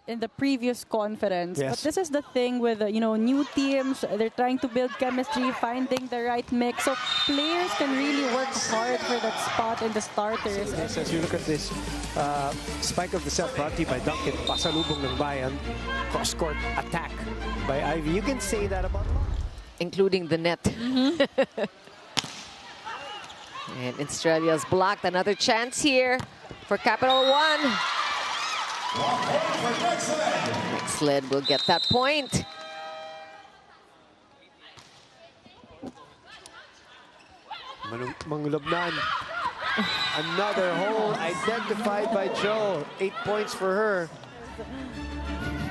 in the previous conference. Yes. But this is the thing with new teams. They're trying to build chemistry, finding the right mix. So players can really work hard for that spot in the starters. Yes, as you look at this spike of the set brought to you by Duncan, pasalubong ng bayan, cross-court attack by Ivy. You can say that about including the net. And Australia's blocked. Another chance here for Capital One. Nxled will get that point. Manglubnan. Another hole identified by Joe. 8 points for her.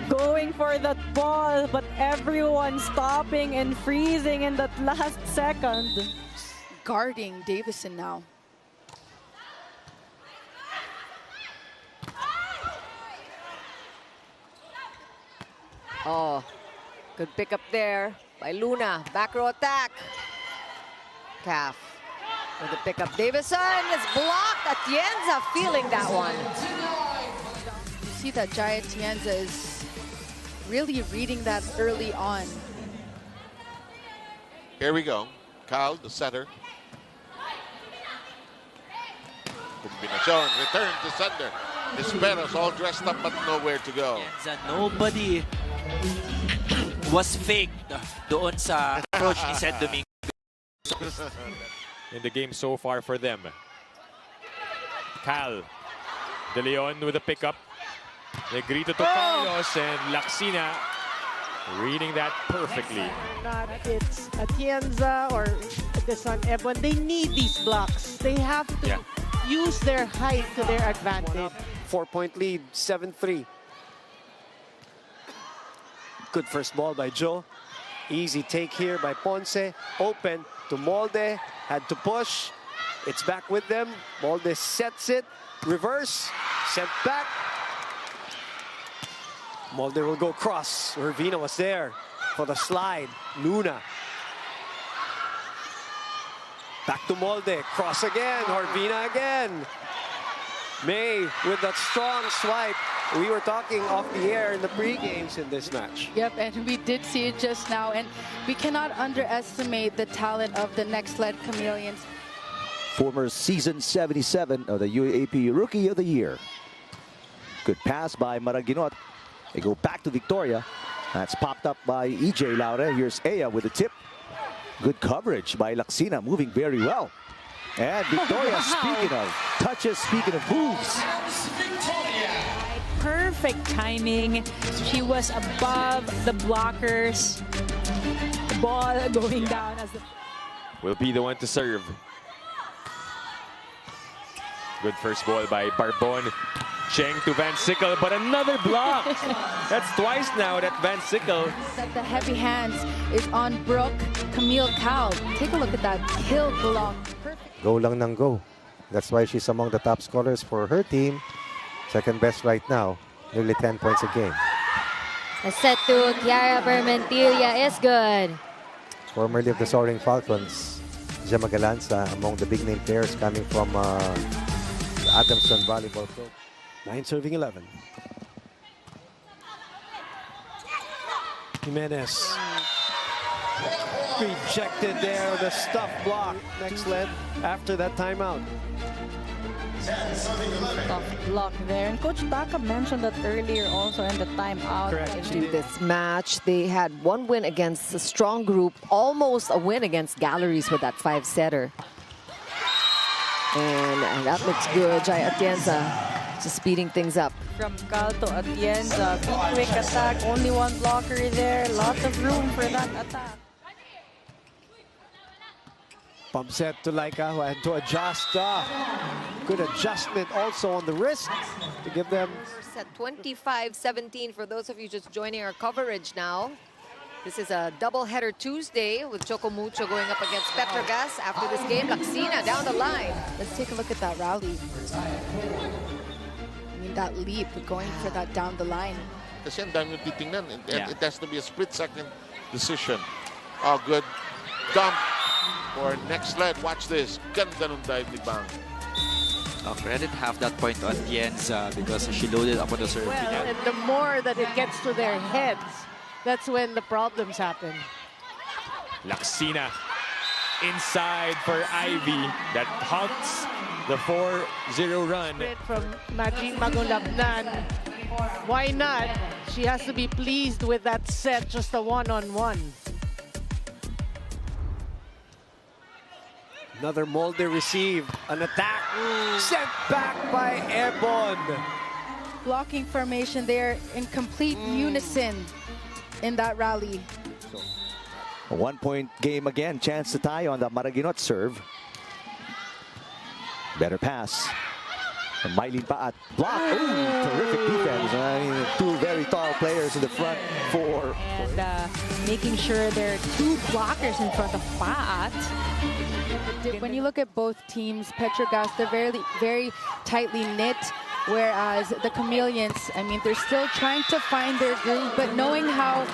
Going for that ball, but everyone stopping and freezing in that last second. Guarding Davison now. Oh, good pick up there by Luna. Back row attack. Calf with the pickup. Davison is blocked. Atienza feeling that one. You see that Jaya Atienza is really reading that early on. Here we go. Cal, the setter. Combination, return to sender. Esperos all dressed up but nowhere to go. Nobody was faked doon sa approach ni Sed Domingo. In the game so far for them. Cal. De Leon with a pickup. Negrito to Carlos and Laxina reading that perfectly. Not it's Atienza or the San Ebon. They need these blocks. They have to use their height to their advantage. 4-point lead, 7-3. Good first ball by Joe. Easy take here by Ponce. Open to Molde. Had to push. It's back with them. Molde sets it. Reverse. Sent back. Molde will go cross. Urbina was there for the slide. Luna. Back to Molde. Cross again. Urbina again. May with that strong swipe. We were talking off the air in the pre-games in this match. Yep, and we did see it just now. And we cannot underestimate the talent of the Nxled Chameleons. Former season 77 of the UAAP Rookie of the Year. Good pass by Maraginot. They go back to Victoria. That's popped up by EJ Laure. Here's Aya with the tip. Good coverage by Laxina, moving very well. And Victoria, speaking of touches, speaking of moves. Perfect timing. She was above the blockers. The ball going down as the... Will be the one to serve. Good first ball by Barbon. Cheng to Van Sickle, but another block. That's twice now that Van Sickle. That the heavy hands is on Brooke Camille Cal. Take a look at that kill block. Perfect. Go lang ng go. That's why she's among the top scorers for her team. Second best right now. Nearly 10 points a game. A set to Kiara Bermentilla is good. Formerly of the Soaring Falcons, Gemma Galanza among the big name players coming from the Adamson Volleyball Club. 9 serving 11. Jimenez. Rejected there, the stuff block. Nxled after that timeout. Tough block there. And Coach Taka mentioned that earlier also in the timeout. Correct. In this match, they had one win against a strong group, almost a win against Galleries with that 5-setter. And that looks good. Jaya Atienza just speeding things up. From Cal to Atienza, quick attack, only one blocker there. Lots of room for that attack. Pump set to Laika, who had to adjust. Good adjustment also on the wrist to give them. Set 25-17 for those of you just joining our coverage now. This is a doubleheader Tuesday with Choco Mucho going up against Petrogas. After this game, Laxina down the line. Let's take a look at that rally. I mean, that leap going for that down the line. Kasi ang dami yung titingnan. It has to be a split-second decision. Oh, good dump for Nxled. Watch this. Ganda nung dive ni Bang. Credit half that point on Tienza because she loaded up on the serve. Well, and the more that it gets to their heads, that's when the problems happen. Laksina inside for Ivy. That halts the 4-0 run. From Majin Magulabnan. Why not? She has to be pleased with that set, just a one-on-one. Another Molde receive. An attack sent back by Ebon. Blocking formation there in complete unison in that rally. A 1-point game again. Chance to tie on the Maraguinot serve. Better pass. And Mylene Paat block. Ooh, terrific defense. I mean, two very tall players in the front four. And making sure there are two blockers in front of Paat. When you look at both teams, Petrogas, they're very tightly knit. Whereas the Chameleons, I mean, they're still trying to find their groove, but knowing how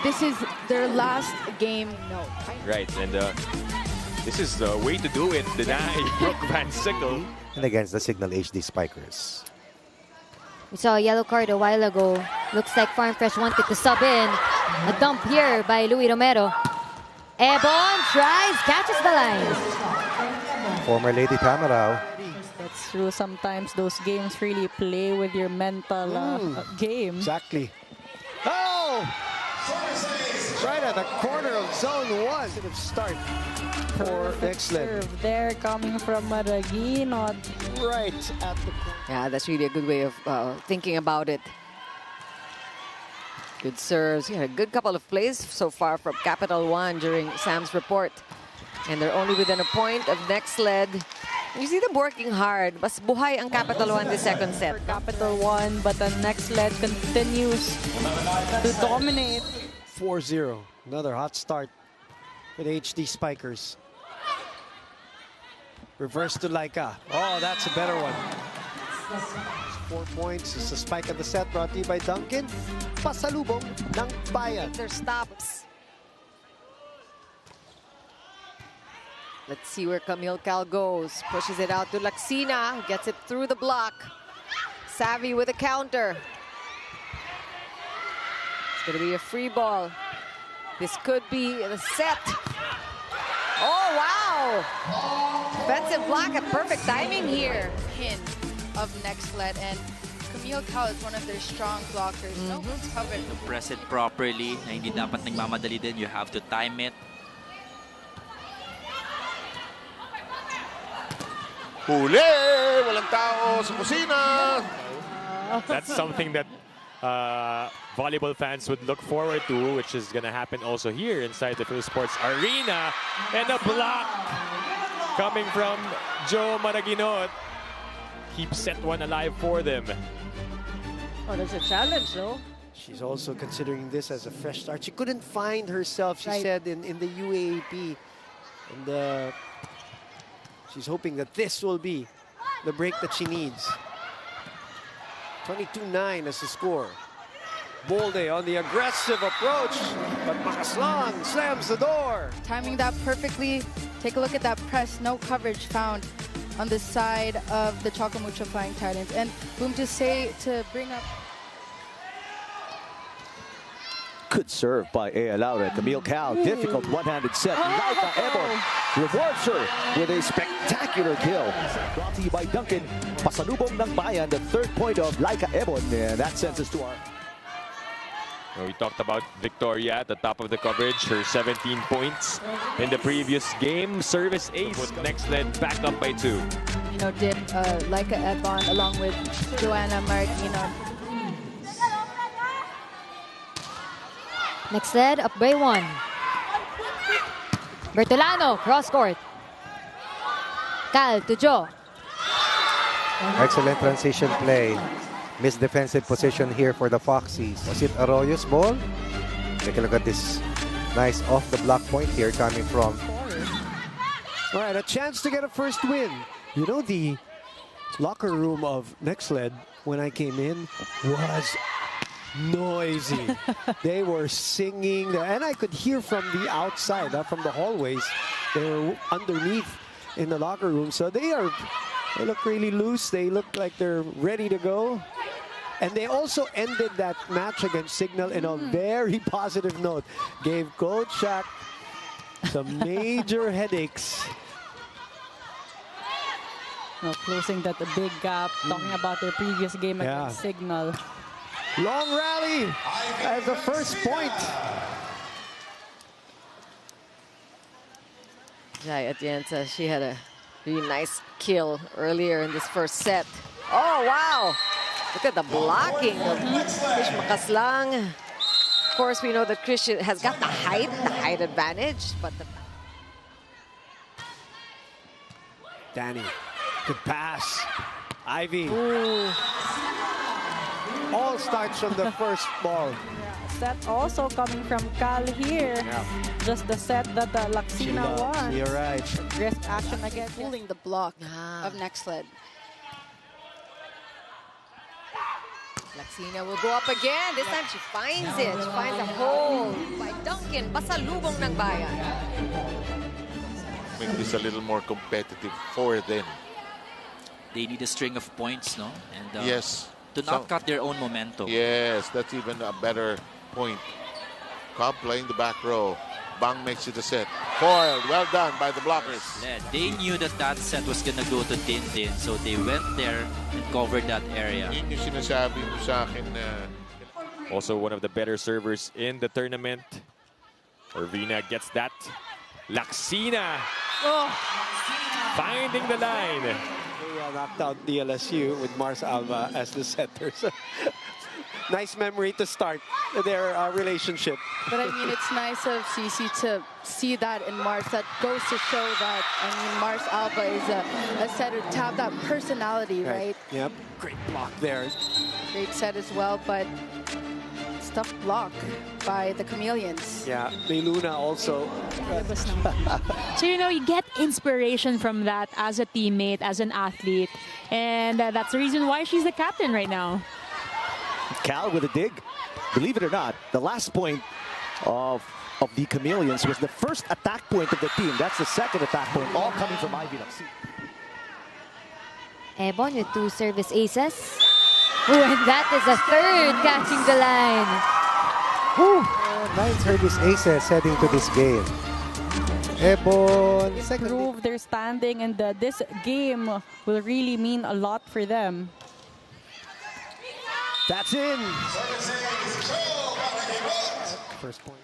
this is their last game. No. Right, and this is the way to do it. Deny Brooke Van Sickle. And against the Signal HD Spikers. We saw a yellow card a while ago. Looks like Farm Fresh wanted to sub in. A dump here by Louis Romero. Ebon tries, catches the line. Former Lady Tamarao. That's true. Sometimes those games really play with your mental game. Exactly. Oh! Right at the corner of zone 1. Start for Nxled. Serve there coming from Maraguinot. Right at the corner. Yeah, that's really a good way of thinking about it. Good serves. Yeah, a good couple of plays so far from Capital One during Sam's report. And they're only within a point of Nxled. You see them working hard. Mas buhay ang Capital One the second set. Capital One, but the Nxled continues to dominate. 4-0. Another hot start for the HD Spikers. Reverse to Laika. Oh, that's a better one. 4 points. It's the spike of the set brought to you by Duncan. Pasalubong ng bayan. Their stops. Let's see where Camille Cal goes. Pushes it out to Laksina. Gets it through the block. Savvy with a counter. It's going to be a free ball. This could be the set. Oh, wow! Defensive block at perfect timing here. Pin of Nxled, and Camille Cal is one of their strong blockers. No one's covered. To press it properly, na hindi dapat nagmamadali din. You have to time it. Huli! Walang tao sa kusina! That's something that volleyball fans would look forward to, which is going to happen also here inside the Phil Sports Arena. And a block coming from Joe Maraguinot. Keep set one alive for them. Oh, that's a challenge, though. She's also considering this as a fresh start. She couldn't find herself, she said, in the UAAP. And she's hoping that this will be the break that she needs. 22-9 as the score. Molde on the aggressive approach, but Makaslan slams the door. Timing that perfectly. Take a look at that press. No coverage found on the side of the Chocomucho Flying Titans. And boom, to bring up. Good serve by Ea Laura. Camille Cal, difficult one-handed set. Laika Ebon rewards her with a spectacular kill. Brought to you by Duncan. Pasalubong ng bayan, the third point of Laika Ebon. And that sends us to our... We talked about Victoria at the top of the coverage. Her 17 points in the previous game. Service ace. Put Nxled back up by 2. You know, did Laika Ebon along with Joanna Maraguinot. Nxled up by 1. Bertolano, cross court. Cal to Joe. Excellent transition play. Missed defensive position here for the Foxies. Was it Arroyo's ball? Take a look at this nice off-the-block point here coming from... All right, a chance to get a first win. You know, the locker room of Nxled, when I came in, was noisy. They were singing, and I could hear from the outside, from the hallways. They were underneath in the locker room, so they are They look really loose. They look like they're ready to go. And they also ended that match against Signal in a very positive note. Gave Coach Shaq some major headaches. Closing that big gap, talking about their previous game against Signal. Long rally as the first point. Jai Atienza, she had a really nice kill earlier in this first set. Oh, wow! Look at the blocking of Krish Makaslang. Of course, we know that Krish has got the height advantage, but the... Danny, good pass. Ivy. Ooh. All starts from the first ball. Set also coming from Cal here. Just the set that Laksina won. You're right. Aggressive action again. Pulling the block of Nxled. Laksina will go up again. This time she finds it. She finds a hole by Duncan. Pasalubong ng bayan. Make this a little more competitive for them. They need a string of points, no? And yes. To not cut their own momentum. Yes, that's even a better point. Cobb playing the back row. Bang makes it a set. Foiled. Well done by the blockers. They knew that that set was gonna go to Din, so they went there and covered that area. Yun yung sinasabi mo sa akin na... Also one of the better servers in the tournament. Irvina gets that. Laksina finding the line. They knocked out DLSU with Mars Alba as the setter. So, nice memory to start their relationship. But I mean, it's nice of CC to see that in Mars. That goes to show that, I mean, Mars Alba is a setter to have that personality, right? Yep, great block there. Great set as well, but tough block by the Chameleons. Yeah, May Luna also. So, you know, you get inspiration from that as a teammate, as an athlete. And that's the reason why she's the captain right now. Cal with a dig. Believe it or not, the last point of the Chameleons was the first attack point of the team. That's the second attack point, all coming from Ivy Laksina. Ebon with 2 service aces. Ooh, and that is a third catching the line. 9 service aces heading to this game. Ebon, improve their standing, and this game will really mean a lot for them. That's in. First point.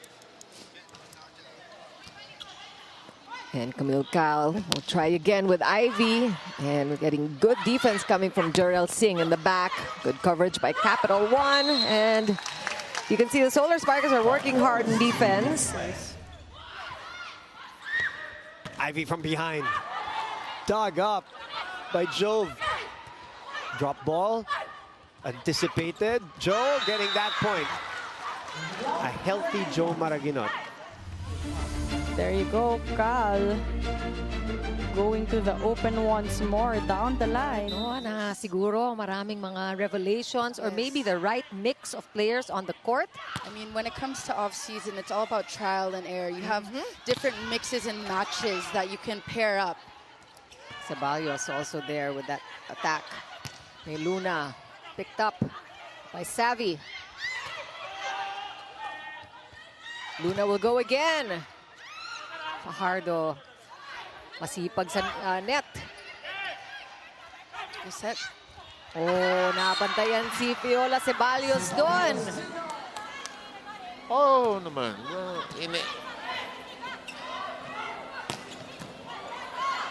And Camille Cal will try again with Ivy. And we're getting good defense coming from Jarrell Singh in the back. Good coverage by Capital One. And you can see the Solar Sparkers are working hard in defense. Ivy from behind. Dug up by Jove. Drop ball. Anticipated. Joe getting that point. A healthy Joe Maraginot. There you go, Cal. Going to the open once more down the line. No, na siguro maraming mga revelations or maybe the right mix of players on the court. I mean, when it comes to off-season, it's all about trial and error. You have different mixes and matches that you can pair up. Ceballos also there with that attack. May Luna picked up by Savvy. Luna will go again. Fajardo, masipag sa net. Reset. Oh, nabantayan si Fiola Ceballos doon. Oh, naman.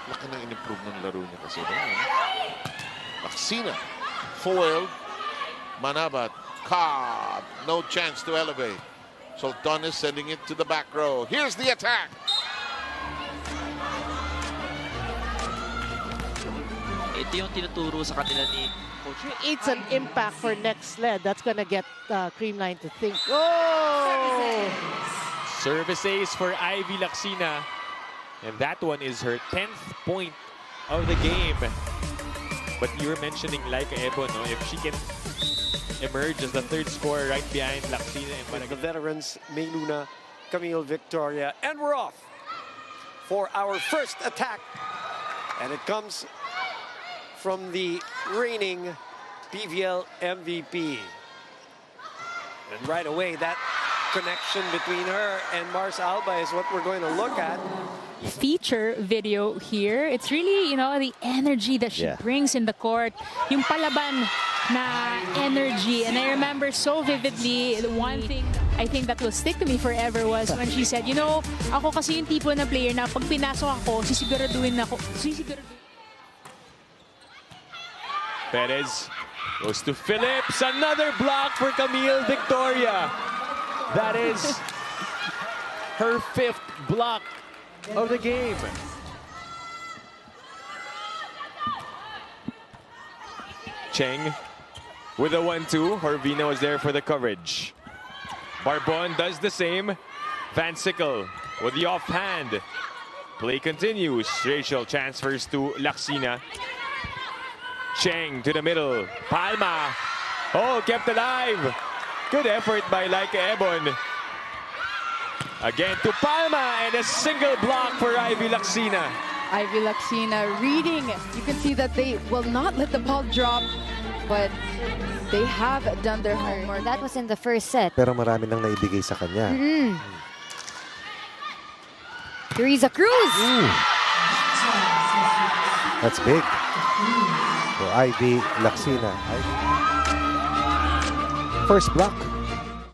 Laki ng in-improve ng laro niya kasi doon. Laksina, foiled. Manabat, Cobb, no chance to elevate. Sultan is sending it to the back row. Here's the attack. Ito yung tinuturo sa kanila ni Coach. It's an impact for Nxled. That's gonna get Creamline to think. Oh! Service ace for Ivy Laksina. And that one is her 10th point of the game. But you were mentioning Laika Ebon, no? If she can emerge as the third scorer right behind Laksina and the veterans, May Luna, Camille Victoria, and we're off for our first attack. And it comes from the reigning PVL MVP. And right away, that connection between her and Mars Alba is what we're going to look at. Feature video here. It's really, the energy that she brings in the court. Yung palaban na energy. And I remember so vividly, the one thing I think that will stick to me forever was when she said, ako kasi yung tipo na player na pag pinasok ako, sisiguraduhin ako. Perez goes to Phillips. Another block for Camille Victoria. That is her 5th block of the game. Cheng with a 1-2. Horvino is there for the coverage. Barbon does the same. Van Sickle with the offhand. Play continues. Rachel transfers to Laksina. Cheng to the middle. Palma. Oh, kept alive. Good effort by Laika Ebon. Again to Palma and a single block for Ivy Laksina. Ivy Laksina reading. You can see that they will not let the ball drop, but they have done their homework. That was in the first set. Pero marami nang naibigay sa kanya. Teresa Cruz. That's big. For Ivy Laksina. First block.